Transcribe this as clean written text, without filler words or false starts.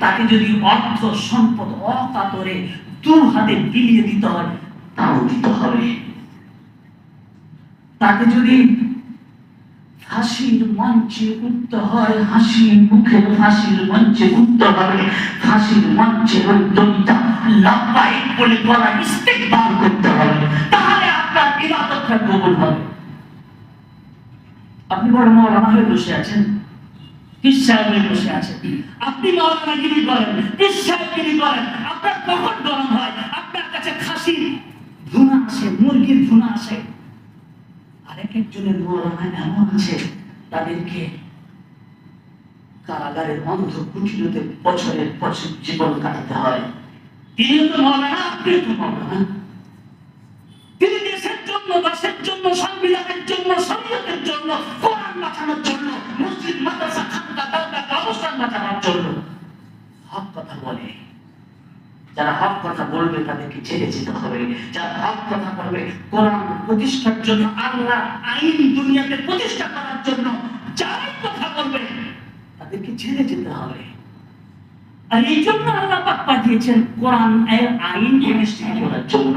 তাকে যদি অর্থ সম্পদ অকাতরে দু হাতে বিলিয়ে দিতে হয় তাও দিতে হবে। তাকে যদি ফাঁসির মঞ্চে উঠতে হয়, হাসি মুখে ফাঁসির মঞ্চে উঠতে হবে, ফাঁসির মঞ্চে ওই দড়িটা লাব্বাইক বলে গলা ইস্তেকবার করতে হবে, তাহলে আপনার ইবাদতটা কবুল হবে। আপনি বড় মাওলানা হয়ে বসে আছেন, পীর সাহেব হয়ে বসে আছেন, আপনি মাওলানাগিরি করেন, পীর সাহেবগিরি করেন, আপনার কখন গরম হয়, আপনার কাছে খাসির ভুনা আসে, মুরগির ভুনা আসে। আরেক একজনের মাওলানা এমন আছে, তাদেরকে কারাগারের অন্ধ কুটিরতে বছরের বছর জীবন কাটাতে হয়। তিনিও তো মাওলানা, আপনিও তো মাওলানা। তিনি দেশের জন্য, দেশের জন্য, সংবিধানের জন্য, শরীয়তের জন্য, কোরআন বাঁচানোর জন্য, মসজিদ মাদ্রাসা খানকা দরগা অবস্থান বাঁচানোর জন্য হক কথা বলে। যারা হক কথা বলবে তাদেরকে ছেড়ে যেতে হবে। যারা হক কথা বলবে, কোরআন প্রতিষ্ঠার জন্য, আল্লাহ আইন দুনিয়াতে প্রতিষ্ঠা করার জন্য যারাই কথা বলবে তাদেরকে ছেড়ে যেতে হবে। আর এই জন্য আল্লাহ পাক পাঠিয়েছেন কোরআন এর আইন প্রতিষ্ঠা করার জন্য।